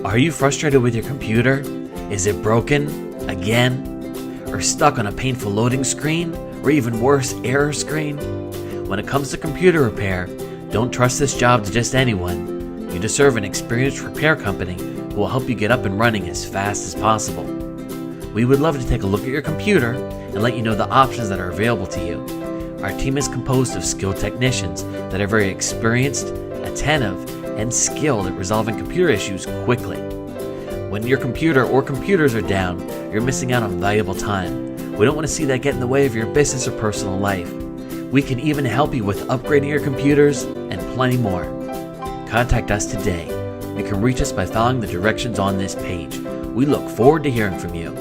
Are you frustrated with your computer? Is it broken? Again? Or stuck on a painful loading screen? Or even worse, error screen? When it comes to computer repair, don't trust this job to just anyone. You deserve an experienced repair company who will help you get up and running as fast as possible. We would love to take a look at your computer and let you know the options that are available to you. Our team is composed of skilled technicians that are very experienced, attentive, and skilled at resolving computer issues quickly. When your computer or computers are down, you're missing out on valuable time. We don't want to see that get in the way of your business or personal life. We can even help you with upgrading your computers and plenty more. Contact us today. You can reach us by following the directions on this page. We look forward to hearing from you.